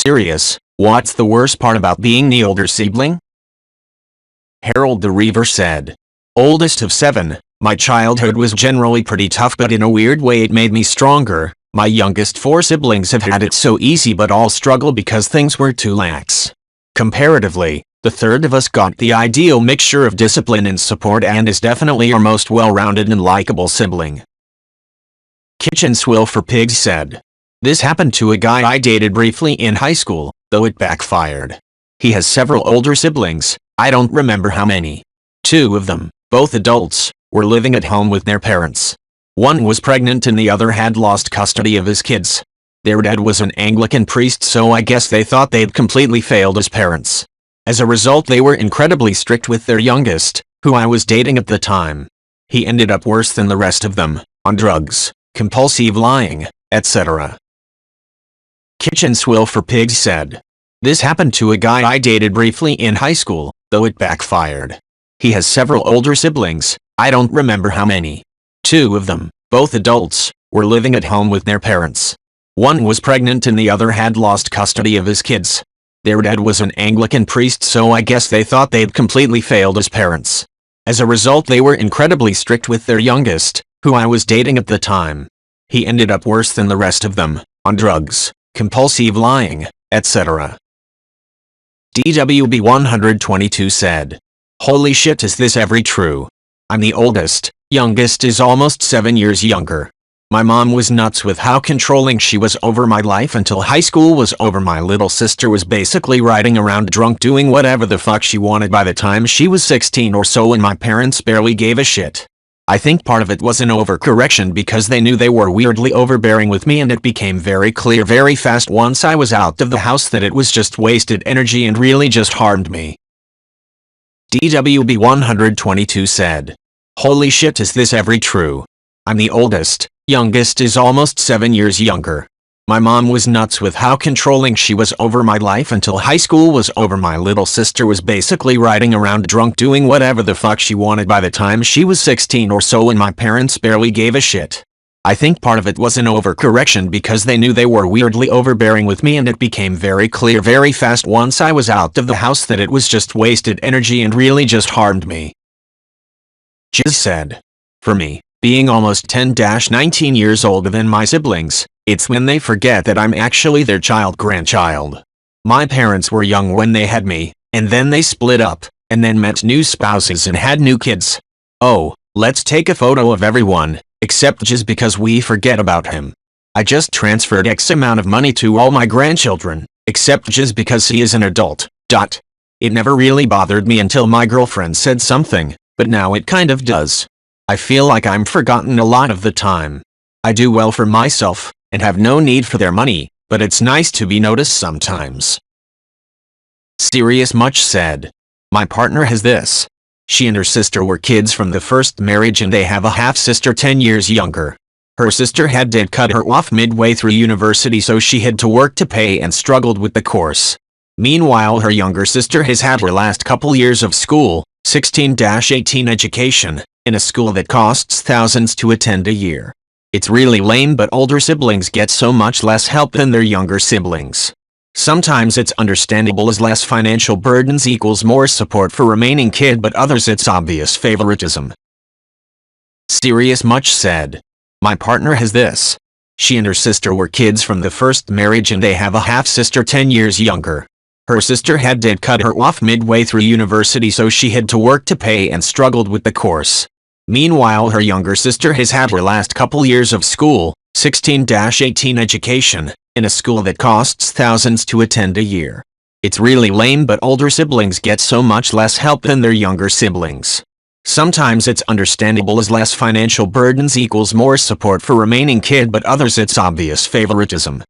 Serious, what's the worst part about being the older sibling? Harold the Reaver said. Oldest of 7, my childhood was generally pretty tough, but in a weird way it made me stronger. My youngest 4 siblings have had it so easy but all struggle because things were too lax. Comparatively, the third of us got the ideal mixture of discipline and support and is definitely our most well-rounded and likable sibling. Kitchen Swill for Pigs said. This happened to a guy I dated briefly in high school, though it backfired. He has several older siblings, I don't remember how many. 2 of them, both adults, were living at home with their parents. One was pregnant and the other had lost custody of his kids. Their dad was an Anglican priest, so I guess they thought they'd completely failed as parents. As a result, they were incredibly strict with their youngest, who I was dating at the time. He ended up worse than the rest of them, on drugs, compulsive lying, etc. Kitchen Swill for Pigs said. This happened to a guy I dated briefly in high school, though it backfired. He has several older siblings, I don't remember how many. 2 of them, both adults, were living at home with their parents. One was pregnant and the other had lost custody of his kids. Their dad was an Anglican priest, so I guess they thought they'd completely failed as parents. As a result, they were incredibly strict with their youngest, who I was dating at the time. He ended up worse than the rest of them, on drugs, compulsive lying, etc. DWB122 said. Holy shit, is this ever true? I'm the oldest, youngest is almost 7 years younger. My mom was nuts with how controlling she was over my life until high school was over. My little sister was basically riding around drunk doing whatever the fuck she wanted by the time she was 16 or so, and my parents barely gave a shit. I think part of it was an overcorrection because they knew they were weirdly overbearing with me, and it became very clear very fast once I was out of the house that it was just wasted energy and really just harmed me. DWB122 said. Holy shit, is this ever true? I'm the oldest, youngest is almost 7 years younger. My mom was nuts with how controlling she was over my life until high school was over. My little sister was basically riding around drunk doing whatever the fuck she wanted by the time she was 16 or so, and my parents barely gave a shit. I think part of it was an overcorrection because they knew they were weirdly overbearing with me, and it became very clear very fast once I was out of the house that it was just wasted energy and really just harmed me. Jiz said. For me, being almost 10-19 years older than my siblings, it's when they forget that I'm actually their grandchild. My parents were young when they had me, and then they split up, and then met new spouses and had new kids. Oh, let's take a photo of everyone, except Jiz because we forget about him. I just transferred X amount of money to all my grandchildren, except Jiz because he is an adult. It never really bothered me until my girlfriend said something, but now it kind of does. I feel like I'm forgotten a lot of the time. I do well for myself, and have no need for their money, but it's nice to be noticed sometimes. Serious Much said. My partner has this. She and her sister were kids from the first marriage, and they have a half-sister 10 years younger. Her sister had dad cut her off midway through university, so she had to work to pay and struggled with the course. Meanwhile, her younger sister has had her last couple years of school, 16-18 education, in a school that costs thousands to attend a year. It's really lame, but older siblings get so much less help than their younger siblings. Sometimes it's understandable as less financial burdens equals more support for remaining kid, but others it's obvious favoritism. Serious Much said. My partner has this. She and her sister were kids from the first marriage, and they have a half-sister 10 years younger. Her sister had dad cut her off midway through university, so she had to work to pay and struggled with the course. Meanwhile, her younger sister has had her last couple years of school, 16-18 education, in a school that costs thousands to attend a year. It's really lame, but older siblings get so much less help than their younger siblings. Sometimes it's understandable as less financial burdens equals more support for remaining kid, but others it's obvious favoritism.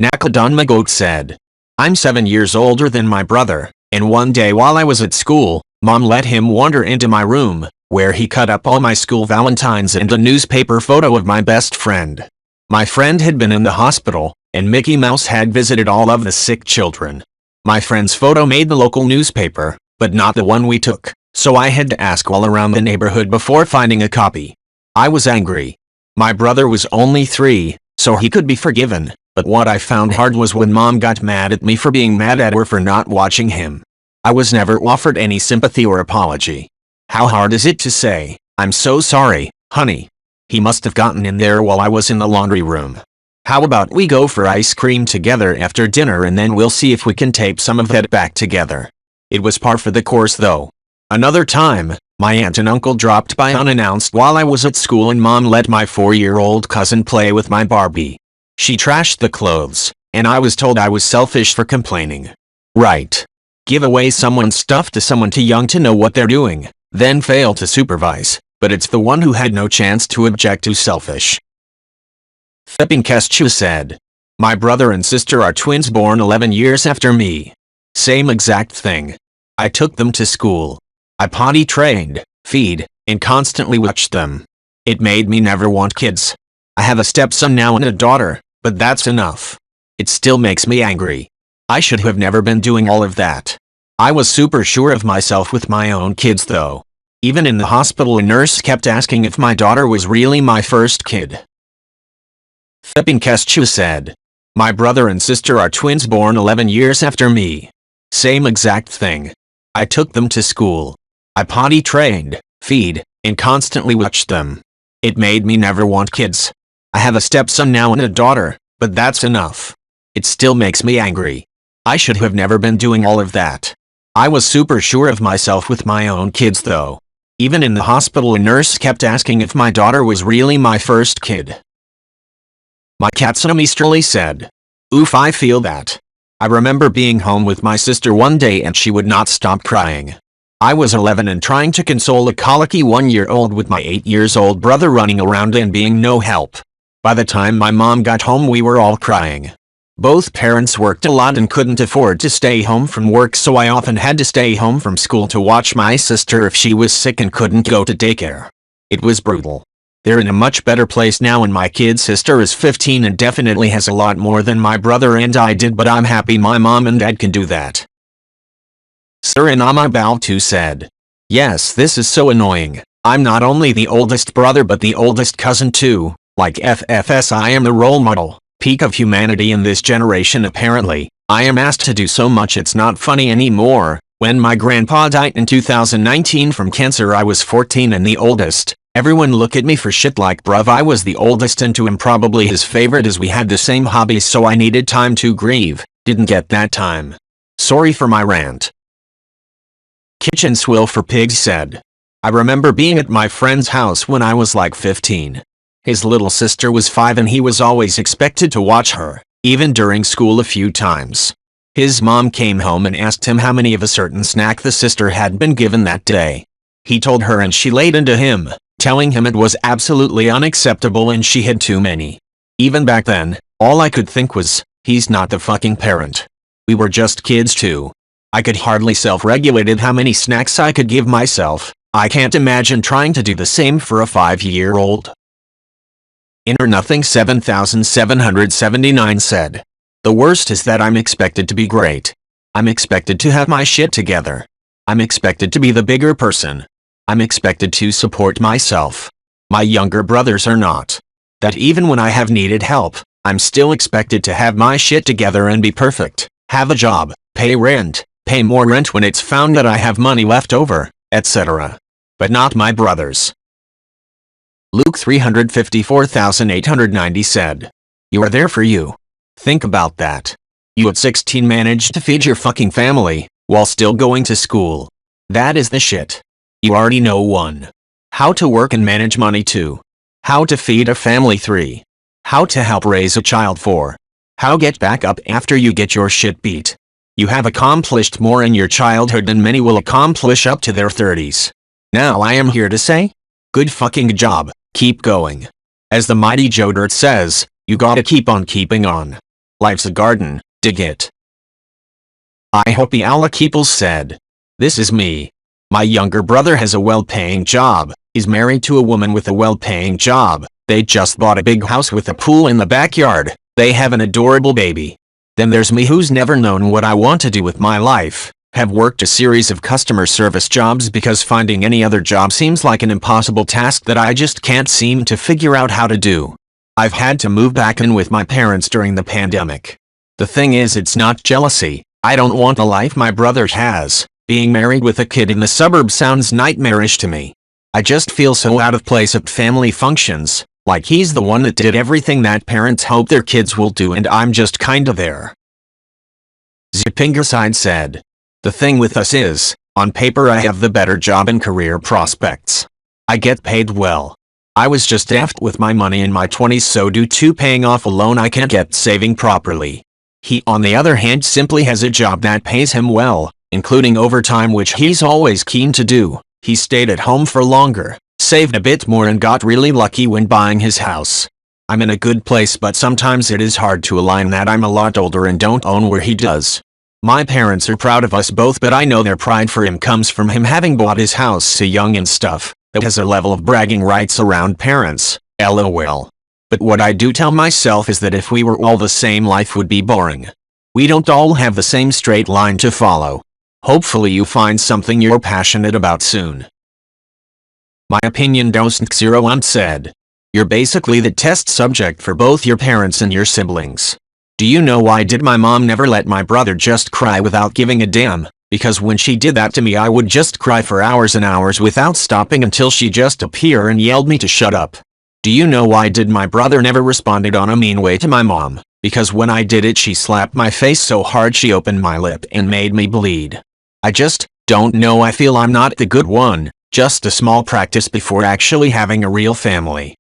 Nakadon Magot said. I'm 7 years older than my brother, and one day while I was at school, Mom let him wander into my room, where he cut up all my school valentines and a newspaper photo of my best friend. My friend had been in the hospital, and Mickey Mouse had visited all of the sick children. My friend's photo made the local newspaper, but not the one we took, so I had to ask all around the neighborhood before finding a copy. I was angry. My brother was only 3, so he could be forgiven, But what I found hard was when Mom got mad at me for being mad at her for not watching him. I was never offered any sympathy or apology. How hard is it to say, "I'm so sorry, honey. He must have gotten in there while I was in the laundry room. How about we go for ice cream together after dinner and then we'll see if we can tape some of that back together." It was par for the course though. Another time, my aunt and uncle dropped by unannounced while I was at school and Mom let my 4-year-old cousin play with my Barbie. She trashed the clothes, and I was told I was selfish for complaining. Right. Give away someone's stuff to someone too young to know what they're doing, then fail to supervise, but it's the one who had no chance to object who's selfish. Sibling said, "My brother and sister are twins born 11 years after me. Same exact thing. I took them to school. I potty trained, feed, and constantly watched them. It made me never want kids. I have a stepson now and a daughter, but that's enough. It still makes me angry. I should have never been doing all of that. I was super sure of myself with my own kids though. Even in the hospital a nurse kept asking if my daughter was really my first kid." Sibling said, "My brother and sister are twins born 11 years after me. Same exact thing. I took them to school. I potty trained, feed, and constantly watched them. It made me never want kids. I have a stepson now and a daughter, but that's enough. It still makes me angry. I should have never been doing all of that. I was super sure of myself with my own kids though. Even in the hospital a nurse kept asking if my daughter was really my first kid." My Katsunami said, "Oof, I feel that. I remember being home with my sister one day and she would not stop crying. I was 11 and trying to console a colicky 1-year-old with my 8-year-old brother running around and being no help. By the time my mom got home we were all crying. Both parents worked a lot and couldn't afford to stay home from work, so I often had to stay home from school to watch my sister if she was sick and couldn't go to daycare. It was brutal. They're in a much better place now and my kid sister is 15 and definitely has a lot more than my brother and I did, but I'm happy my mom and dad can do that." Suriname Baltu said, "Yes, this is so annoying. I'm not only the oldest brother but the oldest cousin too. Like FFS, I am the role model, peak of humanity in this generation apparently. I am asked to do so much it's not funny anymore. When my grandpa died in 2019 from cancer I was 14 and the oldest. Everyone look at me for shit like bruv, I was the oldest and to him probably his favorite as we had the same hobbies, so I needed time to grieve. Didn't get that time. Sorry for my rant." Kitchen Swill for Pigs said, "I remember being at my friend's house when I was like 15. His little sister was 5 and he was always expected to watch her, even during school a few times. His mom came home and asked him how many of a certain snack the sister had been given that day. He told her and she laid into him, telling him it was absolutely unacceptable and she had too many. Even back then, all I could think was, he's not the fucking parent. We were just kids too. I could hardly self-regulate how many snacks I could give myself. I can't imagine trying to do the same for a 5-year-old. Inner Nothing 7779 said, "The worst is that I'm expected to be great. I'm expected to have my shit together. I'm expected to be the bigger person. I'm expected to support myself. My younger brothers are not. That even when I have needed help, I'm still expected to have my shit together and be perfect, have a job, pay rent, pay more rent when it's found that I have money left over, etc. But not my brothers." Luke 354,890 said, "You are there for you. Think about that. You at 16 managed to feed your fucking family, while still going to school. That is the shit. You already know 1. How to work and manage money 2. How to feed a family 3. How to help raise a child 4. How get back up after you get your shit beat. You have accomplished more in your childhood than many will accomplish up to their 30s. Now I am here to say, good fucking job, keep going. As the mighty Joe Dirt says, you gotta keep on keeping on. Life's a garden, dig it." I hope Allah Keeples said, "This is me. My younger brother has a well-paying job, is married to a woman with a well-paying job, they just bought a big house with a pool in the backyard, they have an adorable baby. Then there's me who's never known what I want to do with my life, have worked a series of customer service jobs because finding any other job seems like an impossible task that I just can't seem to figure out how to do. I've had to move back in with my parents during the pandemic. The thing is, it's not jealousy. I don't want the life my brother has. Being married with a kid in the suburbs sounds nightmarish to me. I just feel so out of place at family functions, like he's the one that did everything that parents hope their kids will do and I'm just kinda there. Zipingerside said, "The thing with us is, on paper I have the better job and career prospects. I get paid well. I was just effed with my money in my 20s, so due to paying off a loan I can't get saving properly. He on the other hand simply has a job that pays him well, including overtime, which he's always keen to do. He stayed at home for longer, saved a bit more and got really lucky when buying his house. I'm in a good place, but sometimes it is hard to align that I'm a lot older and don't own where he does. My parents are proud of us both, but I know their pride for him comes from him having bought his house so young and stuff. That has a level of bragging rights around parents, lol. But what I do tell myself is that if we were all the same, life would be boring. We don't all have the same straight line to follow. Hopefully you find something you're passionate about soon." My opinion Dost01 said, "You're basically the test subject for both your parents and your siblings. Do you know why did my mom never let my brother just cry without giving a damn? Because when she did that to me I would just cry for hours and hours without stopping until she just appeared and yelled me to shut up. Do you know why did my brother never responded on a mean way to my mom? Because when I did it she slapped my face so hard she opened my lip and made me bleed. I just don't know, I feel I'm not the good one, just a small practice before actually having a real family."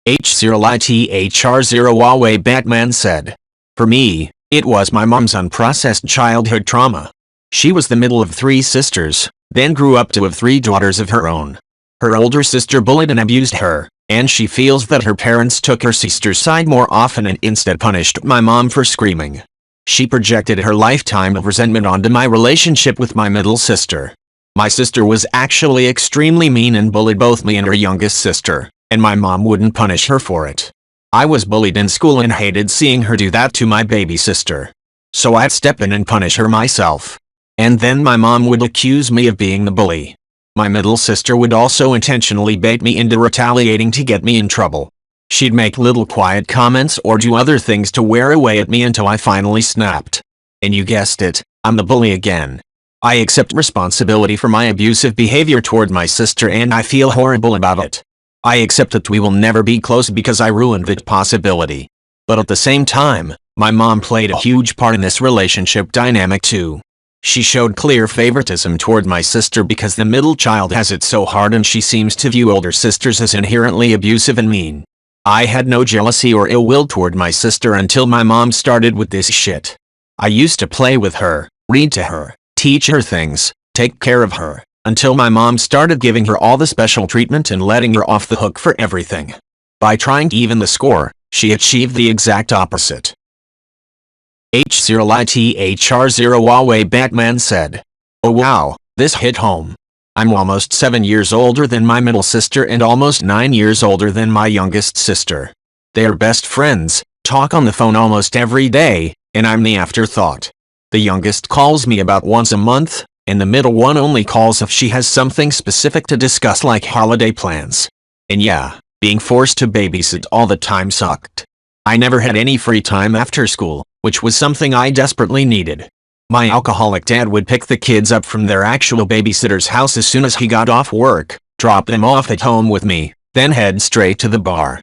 H0ITHR0 Huawei Batman said, "For me, it was my mom's unprocessed childhood trauma. She was the middle of 3 sisters, then grew up to have 3 daughters of her own. Her older sister bullied and abused her, and she feels that her parents took her sister's side more often and instead punished my mom for screaming. She projected her lifetime of resentment onto my relationship with my middle sister. My sister was actually extremely mean and bullied both me and her youngest sister, and my mom wouldn't punish her for it. I was bullied in school and hated seeing her do that to my baby sister. So I'd step in and punish her myself. And then my mom would accuse me of being the bully. My middle sister would also intentionally bait me into retaliating to get me in trouble. She'd make little quiet comments or do other things to wear away at me until I finally snapped. And you guessed it, I'm the bully again. I accept responsibility for my abusive behavior toward my sister and I feel horrible about it. I accept that we will never be close because I ruined that possibility. But at the same time, my mom played a huge part in this relationship dynamic too. She showed clear favoritism toward my sister because the middle child has it so hard and she seems to view older sisters as inherently abusive and mean. I had no jealousy or ill will toward my sister until my mom started with this shit. I used to play with her, read to her, teach her things, take care of her, until my mom started giving her all the special treatment and letting her off the hook for everything. By trying to even the score, she achieved the exact opposite." H0ITHR0 Huawei Batman said, "Oh wow, this hit home. I'm almost 7 years older than my middle sister and almost 9 years older than my youngest sister. They are best friends, talk on the phone almost every day, and I'm the afterthought. The youngest calls me about once a month, and the middle one only calls if she has something specific to discuss like holiday plans. And yeah, being forced to babysit all the time sucked. I never had any free time after school, which was something I desperately needed. My alcoholic dad would pick the kids up from their actual babysitter's house as soon as he got off work, drop them off at home with me, then head straight to the bar."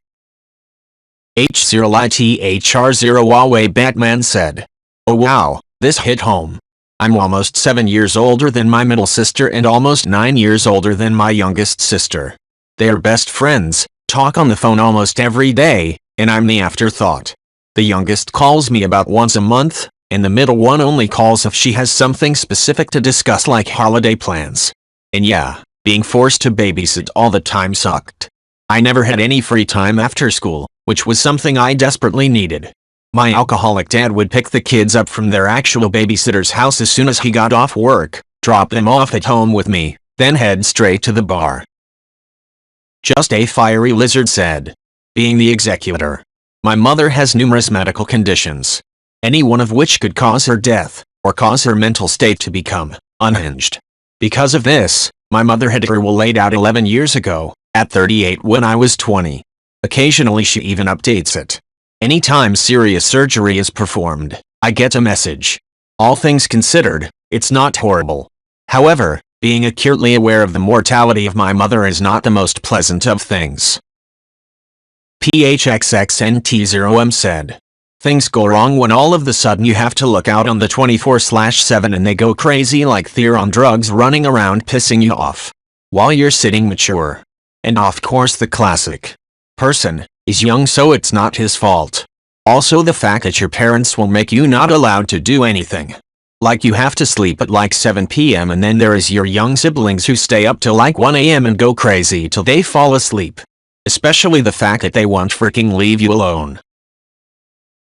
H0ITHR0 Huawei Batman said, "Oh wow, this hit home. I'm almost 7 years older than my middle sister and almost 9 years older than my youngest sister. They are best friends, talk on the phone almost every day, and I'm the afterthought. The youngest calls me about once a month, and the middle one only calls if she has something specific to discuss like holiday plans. And yeah, being forced to babysit all the time sucked. I never had any free time after school, which was something I desperately needed. My alcoholic dad would pick the kids up from their actual babysitter's house as soon as he got off work, drop them off at home with me, then head straight to the bar." Just a Fiery Lizard said, "Being the executor. My mother has numerous medical conditions, any one of which could cause her death, or cause her mental state to become unhinged. Because of this, my mother had her will laid out 11 years ago, at 38 when I was 20. Occasionally she even updates it. Anytime serious surgery is performed, I get a message. All things considered, it's not horrible. However, being acutely aware of the mortality of my mother is not the most pleasant of things. PHXXNT0M said. Things go wrong when all of the sudden you have to look out on the 24/7 and they go crazy like they're on drugs running around pissing you off. While you're sitting mature. And of course the classic. Person is young so it's not his fault. Also the fact that your parents will make you not allowed to do anything. Like you have to sleep at like 7 p.m. and then there is your young siblings who stay up till like 1 a.m. and go crazy till they fall asleep. Especially the fact that they won't freaking leave you alone.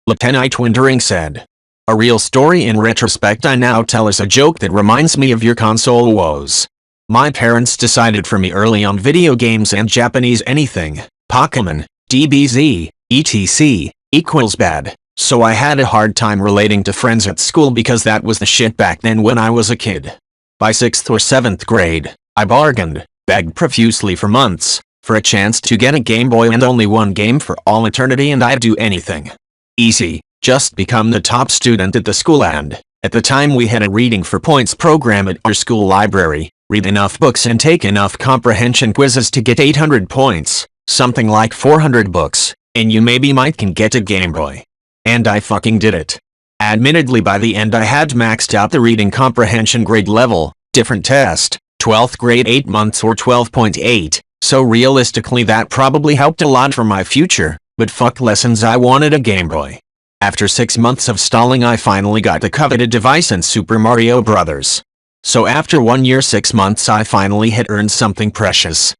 Lieutenant Twindering said. A real story in retrospect I now tell is a joke that reminds me of your console woes. My parents decided for me early on video games and Japanese anything, Pokemon, DBZ, etc. equals bad, so I had a hard time relating to friends at school because that was the shit back then when I was a kid. By 6th or 7th grade, I bargained, begged profusely for months, for a chance to get a Game Boy and only one game for all eternity and I'd do anything. Easy, just become the top student at the school and, at the time we had a reading for points program at our school library, read enough books and take enough comprehension quizzes to get 800 points, something like 400 books, and you maybe might can get a Game Boy. And I fucking did it. Admittedly by the end I had maxed out the reading comprehension grade level, different test, 12th grade 8 months or 12.8, so realistically that probably helped a lot for my future, but fuck lessons I wanted a Game Boy. After 6 months of stalling I finally got the coveted device in Super Mario Bros. So after 1 year 6 months I finally had earned something precious.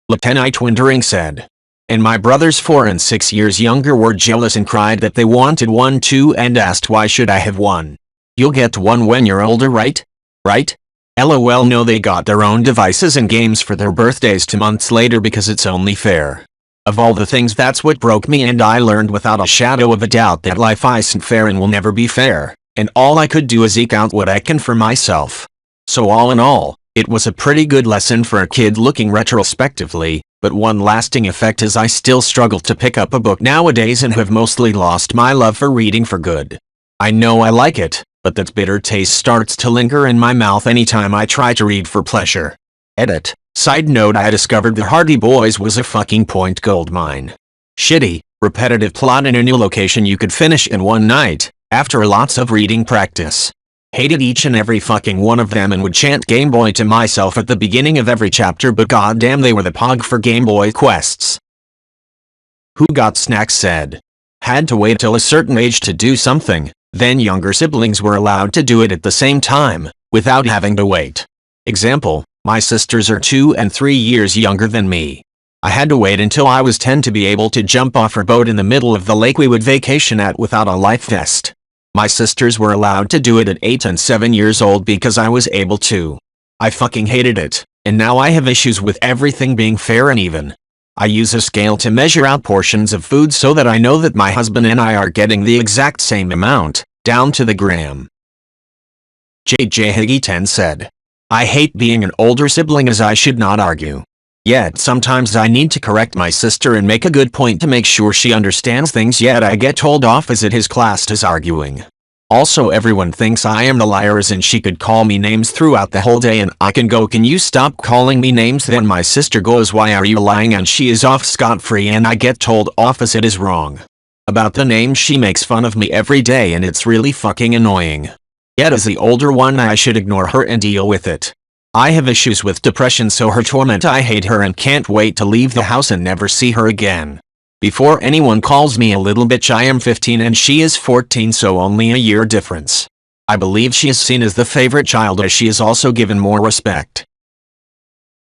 Lieutenant Twindering said. And my brothers 4 and 6 years younger were jealous and cried that they wanted one too and asked why should I have one. You'll get one when you're older, right? Right? LOL. No, they got their own devices and games for their birthdays 2 months later because it's only fair. Of all the things that's what broke me and I learned without a shadow of a doubt that life isn't fair and will never be fair, and all I could do is eke out what I can for myself. So all in all, it was a pretty good lesson for a kid looking retrospectively, but one lasting effect is I still struggle to pick up a book nowadays and have mostly lost my love for reading for good. I know I like it, but that bitter taste starts to linger in my mouth anytime I try to read for pleasure. Edit. Side note, I discovered the Hardy Boys was a fucking point goldmine. Shitty, repetitive plot in a new location you could finish in one night, after lots of reading practice. Hated each and every fucking one of them and would chant Game Boy to myself at the beginning of every chapter, but goddamn they were the pog for Game Boy quests. Who Got Snacks said. Had to wait till a certain age to do something, then younger siblings were allowed to do it at the same time, without having to wait. Example, my sisters are 2 and 3 years younger than me. I had to wait until I was 10 to be able to jump off her boat in the middle of the lake we would vacation at without a life vest. My sisters were allowed to do it at 8 and 7 years old because I was able to. I fucking hated it, and now I have issues with everything being fair and even. I use a scale to measure out portions of food so that I know that my husband and I are getting the exact same amount, down to the gram. JJ Higgy 10 said. I hate being an older sibling as I should not argue. Yet sometimes I need to correct my sister and make a good point to make sure she understands things, yet I get told off as it is classed as arguing. Also everyone thinks I am the liars and she could call me names throughout the whole day and I can go, can you stop calling me names? Then my sister goes, why are you lying? And she is off scot-free and I get told off as it is wrong. About the name she makes fun of me every day and it's really fucking annoying. Yet as the older one I should ignore her and deal with it. I have issues with depression, so her torment, I hate her and can't wait to leave the house and never see her again. Before anyone calls me a little bitch, I am 15 and she is 14, so only a year difference. I believe she is seen as the favorite child as she is also given more respect.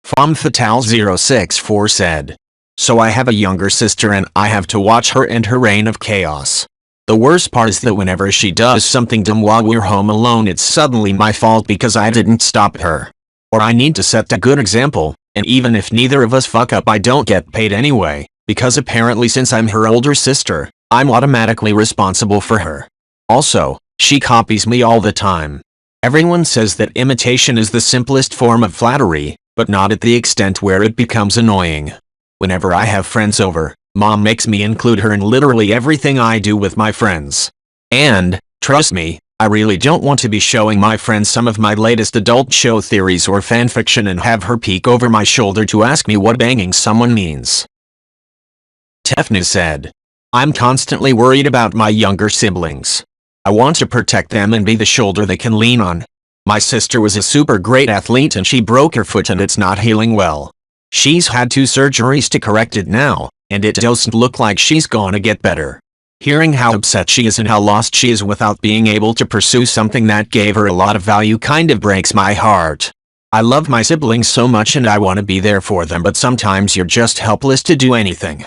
Femme Fatale 064 said. So I have a younger sister and I have to watch her and her reign of chaos. The worst part is that whenever she does something dumb while we're home alone, it's suddenly my fault because I didn't stop her. Or I need to set a good example, and even if neither of us fuck up I don't get paid anyway, because apparently since I'm her older sister, I'm automatically responsible for her. Also, she copies me all the time. Everyone says that imitation is the simplest form of flattery, but not at the extent where it becomes annoying. Whenever I have friends over, Mom makes me include her in literally everything I do with my friends. And, trust me, I really don't want to be showing my friends some of my latest adult show theories or fanfiction and have her peek over my shoulder to ask me what banging someone means. Tefnu said, I'm constantly worried about my younger siblings. I want to protect them and be the shoulder they can lean on. My sister was a super great athlete and she broke her foot and it's not healing well. She's had 2 surgeries to correct it now, and it doesn't look like she's gonna get better. Hearing how upset she is and how lost she is without being able to pursue something that gave her a lot of value kind of breaks my heart. I love my siblings so much and I want to be there for them, but sometimes you're just helpless to do anything.